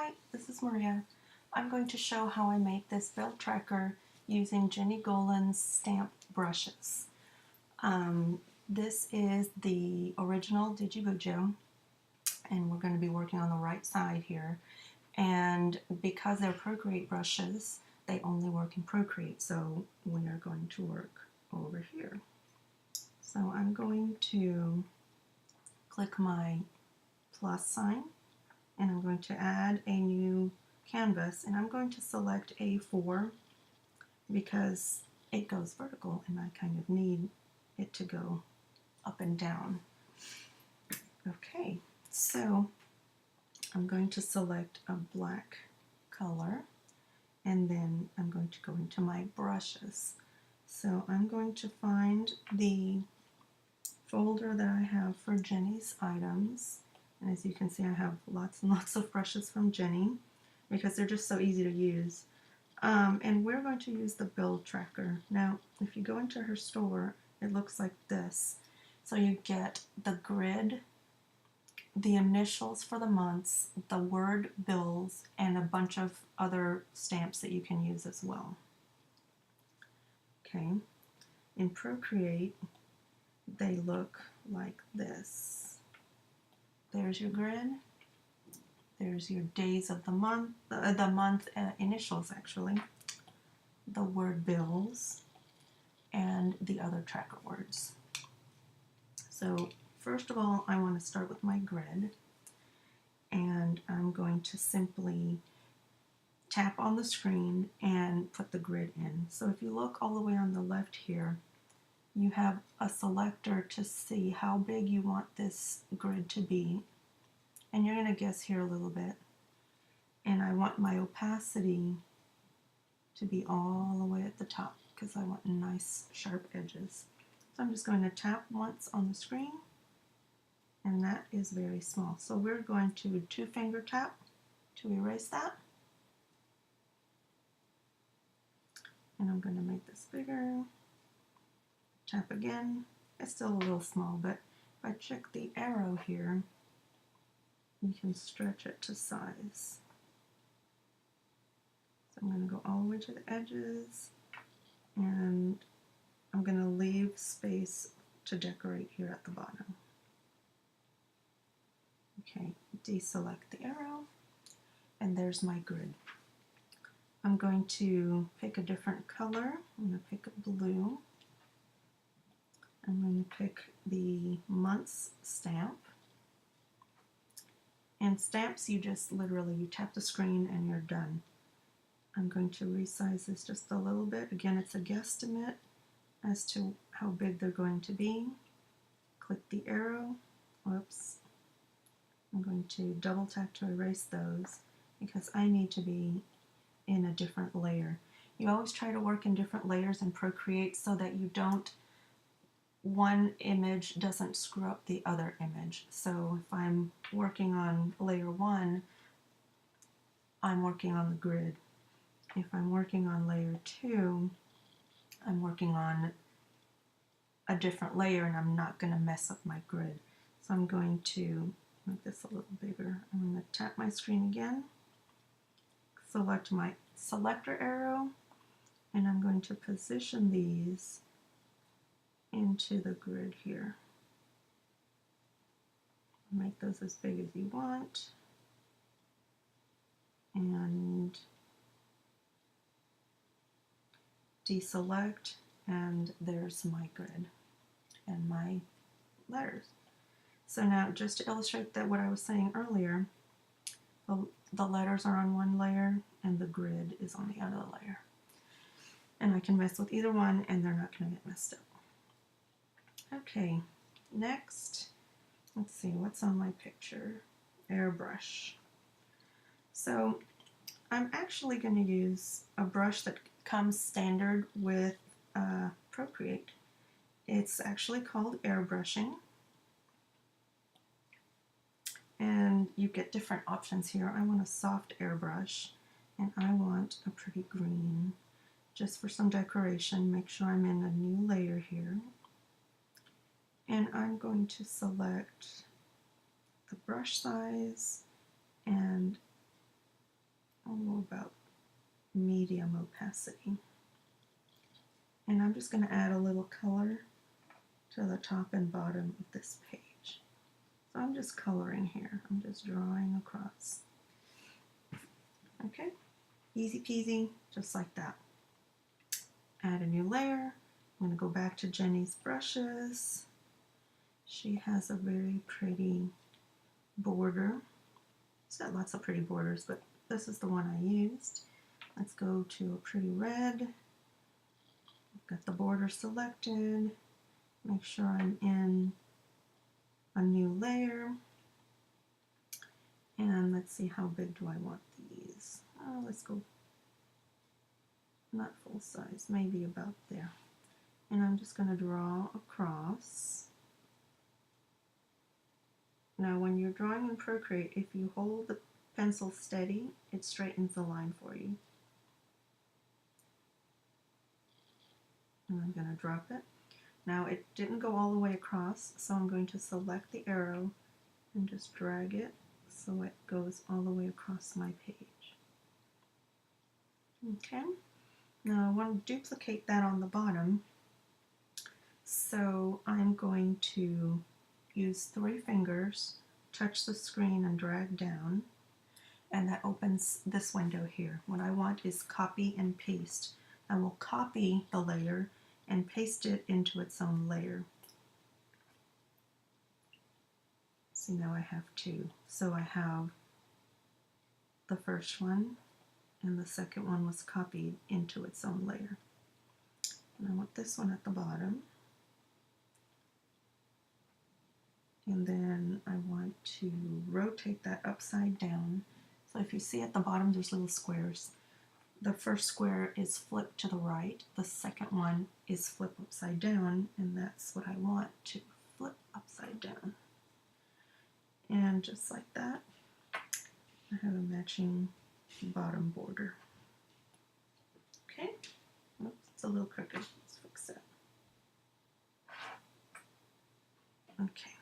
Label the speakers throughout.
Speaker 1: Hi, this is Maria. I'm going to show how I make this build tracker using Jenny Gollan's stamp brushes. This is the original DigiBujo, and we're going to be working on the right side here. And because they're Procreate brushes, they only work in Procreate, so we are going to work over here. So I'm going to click my plus sign, and I'm going to add a new canvas, and I'm going to select A4 because it goes vertical and I kind of need it to go up and down. Okay, so I'm going to select a black color, and then I'm going to go into my brushes. So I'm going to find the folder that I have for Jenny's items. And as you can see, I have lots and lots of brushes from Jenny because they're just so easy to use. And we're going to use the build tracker. Now, if you go into her store, it looks like this. So you get the grid, the initials for the months, the word bills, and a bunch of other stamps that you can use as well. Okay, in Procreate, they look like this. There's your grid, there's your days of the month initials actually, the word bills, and the other tracker words. So first of all, I want to start with my grid, and I'm going to simply tap on the screen and put the grid in. So if you look all the way on the left here, you have a selector to see how big you want this grid to be. And you're going to guess here a little bit. And I want my opacity to be all the way at the top because I want nice sharp edges. So I'm just going to tap once on the screen, and that is very small. So we're going to two-finger tap to erase that. And I'm going to make this bigger. Tap again. It's still a little small, but if I check the arrow here, you can stretch it to size. So I'm going to go all the way to the edges, and I'm going to leave space to decorate here at the bottom. Okay, deselect the arrow, and there's my grid. I'm going to pick a different color. I'm going to pick a blue. I'm going to pick the months stamp. And stamps, you just literally, you tap the screen and you're done. I'm going to resize this just a little bit. Again, it's a guesstimate as to how big they're going to be. Click the arrow. Whoops. I'm going to double tap to erase those because I need to be in a different layer. You always try to work in different layers in Procreate so that you don't, one image doesn't screw up the other image. So if I'm working on layer 1, I'm working on the grid. If I'm working on layer 2, I'm working on a different layer, and I'm not going to mess up my grid. So I'm going to make this a little bigger. I'm going to tap my screen again, select my selector arrow, and I'm going to position these into the grid here. Make those as big as you want, and deselect, and there's my grid and my letters. So now, just to illustrate that what I was saying earlier, the letters are on one layer and the grid is on the other layer. And I can mess with either one and they're not going to get messed up. Okay, next, let's see, what's on my picture? Airbrush. So I'm actually going to use a brush that comes standard with Procreate. It's actually called Airbrushing. And you get different options here. I want a soft airbrush, and I want a pretty green. Just for some decoration, make sure I'm in a new layer here. And I'm going to select the brush size and medium opacity. And I'm just going to add a little color to the top and bottom of this page. So I'm just coloring here. I'm just drawing across. Okay, easy peasy, just like that. Add a new layer. I'm going to go back to Jenny's brushes. She has a very pretty border. It's got lots of pretty borders, but this is the one I used. Let's go to a pretty red. I've got the border selected. Make sure I'm in a new layer. And let's see, how big do I want these? Let's go, not full size, maybe about there. And I'm just going to draw across. Now when you're drawing in Procreate, if you hold the pencil steady, it straightens the line for you. And I'm going to drop it. Now it didn't go all the way across, so I'm going to select the arrow and just drag it so it goes all the way across my page. Okay, now I want to duplicate that on the bottom, so I'm going to use 3 fingers, touch the screen and drag down, and that opens this window here. What I want is copy and paste. I will copy the layer and paste it into its own layer. See, now I have 2. So I have the first one, and the second one was copied into its own layer. And I want this one at the bottom. And then I want to rotate that upside down. So if you see at the bottom, there's little squares. The first square is flipped to the right, the second one is flipped upside down, and that's what I want to flip upside down. And just like that, I have a matching bottom border. Okay, oops, it's a little crooked, let's fix it. Okay,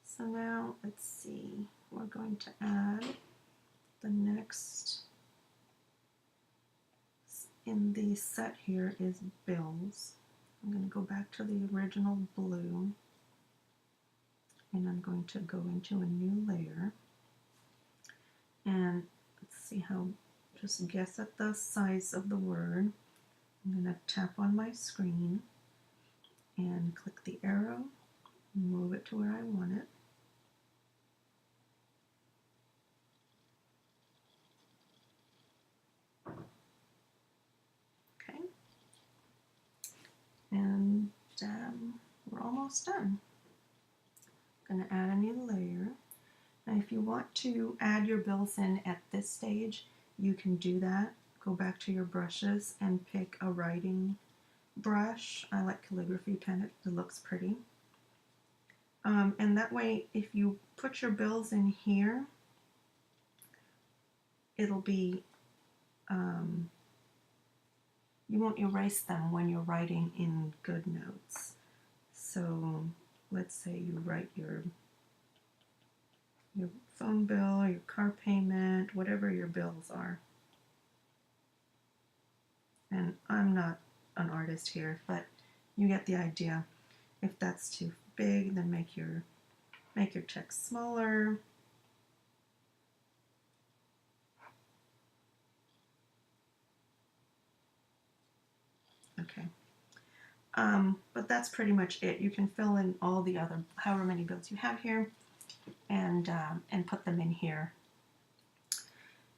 Speaker 1: so now let's see, we're going to add the next in the set here is bills. I'm going to go back to the original blue, and I'm going to go into a new layer, and let's see how, just guess at the size of the word. I'm going to tap on my screen and click the arrow, move it to where I want it. And we're almost done. I'm going to add a new layer. Now if you want to add your bills in at this stage, you can do that. Go back to your brushes and pick a writing brush. I like calligraphy pen, it looks pretty. And that way, if you put your bills in here, it'll be, you won't erase them when you're writing in Goodnotes. So let's say you write your phone bill, your car payment, whatever your bills are. And I'm not an artist here, but you get the idea. If that's too big, then make your text smaller. Okay. But that's pretty much it. You can fill in all the other, however many bills you have here, and put them in here.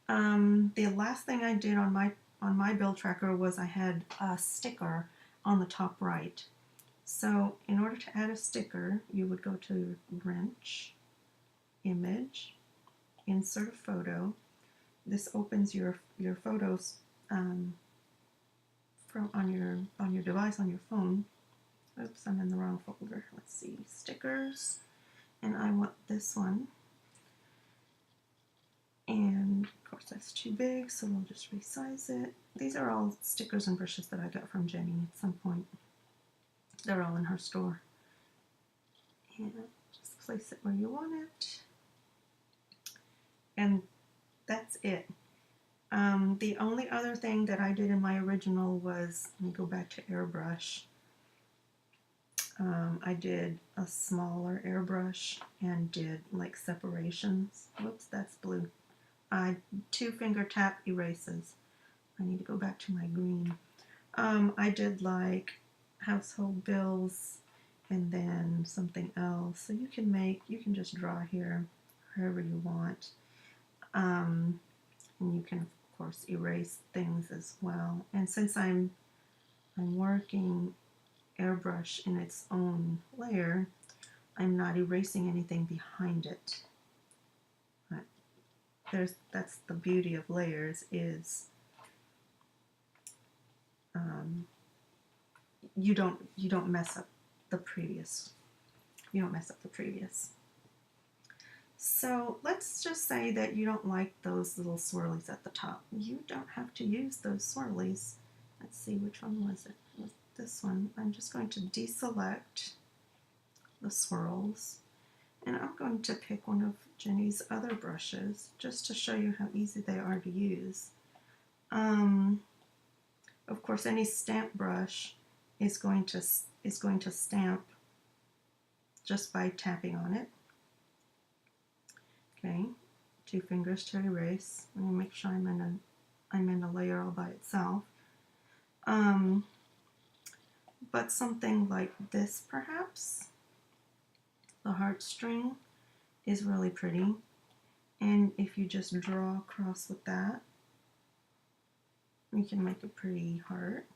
Speaker 1: The last thing I did on my bill tracker was I had a sticker on the top right. So in order to add a sticker, you would go to Wrench, Image, Insert a Photo. This opens your photos on your device, on your phone. Oops, I'm in the wrong folder. Let's see, stickers, and I want this one. And of course that's too big, so we'll just resize it. These are all stickers and brushes that I got from Jenny at some point. They're all in her store. And just place it where you want it. And that's it. The only other thing that I did in my original was, let me go back to Airbrush. I did a smaller airbrush and did like separations. Whoops, that's blue. I 2-finger tap erases. I need to go back to my green. I did like household bills and then something else. So you can just draw here however you want. And you can of course erase things as well. And since I'm working airbrush in its own layer, I'm not erasing anything behind it. That's the beauty of layers, is you don't mess up the previous. You don't mess up the previous. So let's just say that you don't like those little swirlies at the top. You don't have to use those swirlies. Let's see, which one was it? It was this one. I'm just going to deselect the swirls, and I'm going to pick one of Jenny's other brushes just to show you how easy they are to use. Of course, any stamp brush is going to stamp just by tapping on it. Okay, 2 fingers to erase. Let me make sure I'm in a layer all by itself. But something like this, perhaps, the heartstring, is really pretty. And if you just draw across with that, you can make a pretty heart.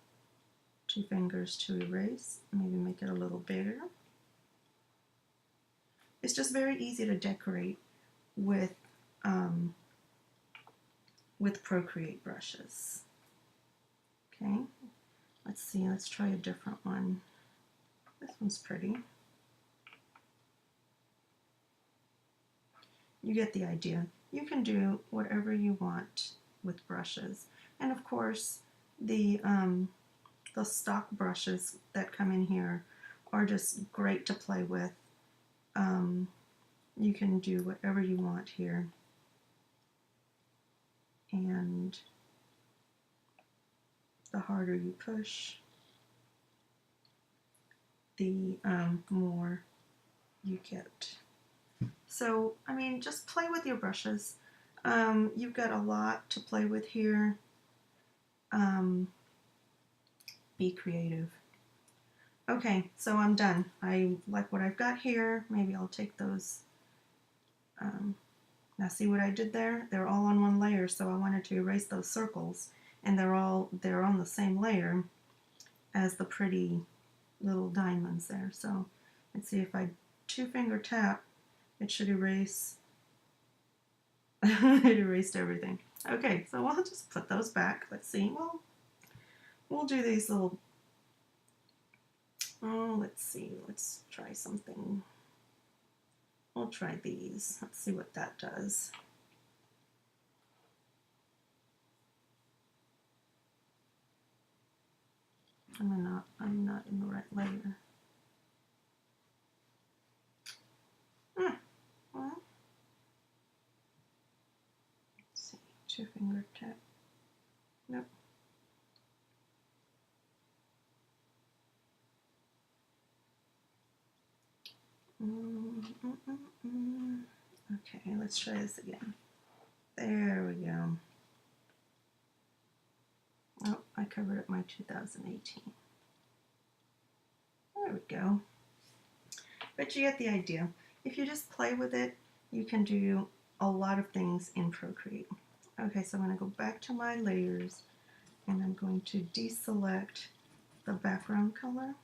Speaker 1: 2 fingers to erase, maybe make it a little bigger. It's just very easy to decorate with Procreate brushes. Okay, let's see, let's try a different one. This one's pretty. You get the idea. You can do whatever you want with brushes. And of course, the stock brushes that come in here are just great to play with. You can do whatever you want here. And the harder you push, the more you get. So, I mean, just play with your brushes. You've got a lot to play with here. Be creative. Okay, so I'm done. I like what I've got here. Maybe I'll take those. Now see what I did there? They're all on one layer, so I wanted to erase those circles, and they're on the same layer as the pretty little diamonds there. So let's see, if I 2-finger tap, it should erase. It erased everything. Okay, so I'll just put those back. Let's see. Well, we'll do these little. Oh, let's see. Let's try something. We'll try these. Let's see what that does. I'm not in the right layer. Well, let's see. 2-finger tap. Nope. Okay, let's try this again. There we go. Oh, I covered up my 2018. There we go. But you get the idea. If you just play with it, you can do a lot of things in Procreate. Okay, so I'm going to go back to my layers, and I'm going to deselect the background color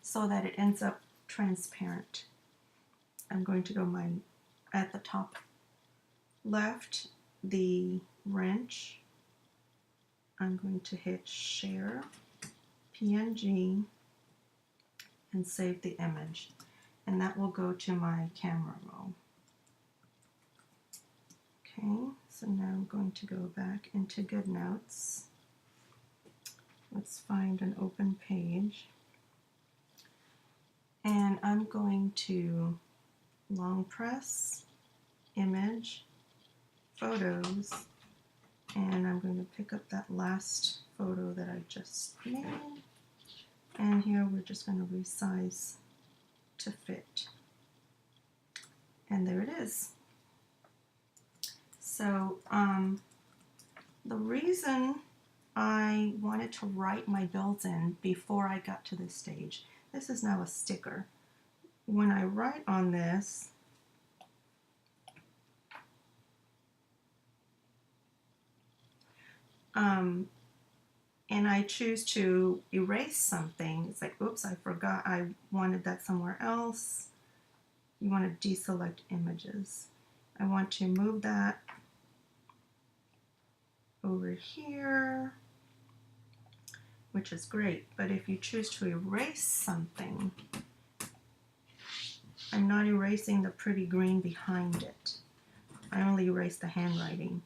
Speaker 1: so that it ends up transparent. I'm going to go at the top left, the wrench. I'm going to hit Share, PNG, and save the image. And that will go to my camera roll. Okay, so now I'm going to go back into Goodnotes. Let's find an open page. And I'm going to long press, image, photos, And I'm going to pick up that last photo that I just made. And here we're just going to resize to fit. And there it is. So the reason I wanted to write my built-in before I got to this stage, this is now a sticker. When I write on this, and I choose to erase something, it's like, oops, I forgot I wanted that somewhere else. You want to deselect images. I want to move that over here, which is great, but if you choose to erase something, I'm not erasing the pretty green behind it. I only erase the handwriting,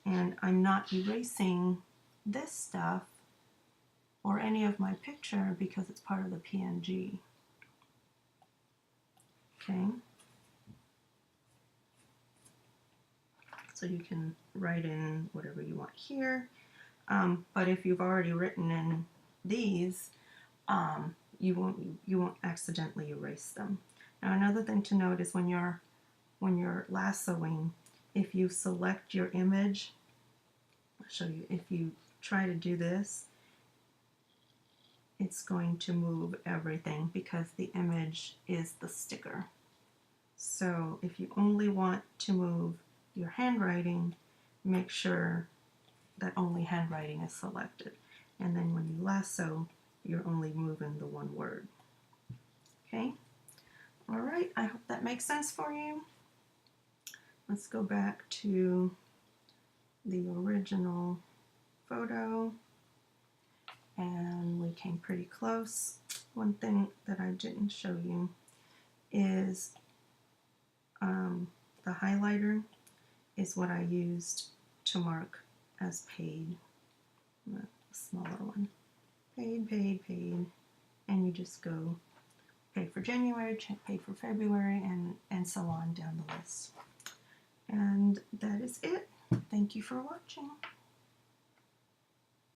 Speaker 1: and I'm not erasing this stuff or any of my picture because it's part of the PNG. Okay. So you can write in whatever you want here, but if you've already written in these, you won't accidentally erase them. Now another thing to note is when you're lassoing, if you select your image, I'll show you, if you try to do this, it's going to move everything because the image is the sticker. So if you only want to move your handwriting, make sure that only handwriting is selected. And then when you lasso, you're only moving the one word. Okay? All right, I hope that makes sense for you. Let's go back to the original photo. And we came pretty close. One thing that I didn't show you is the highlighter is what I used to mark as paid. A smaller one. Paid, paid, paid. And you just go pay for January, pay for February, and so on down the list. And that is it. Thank you for watching.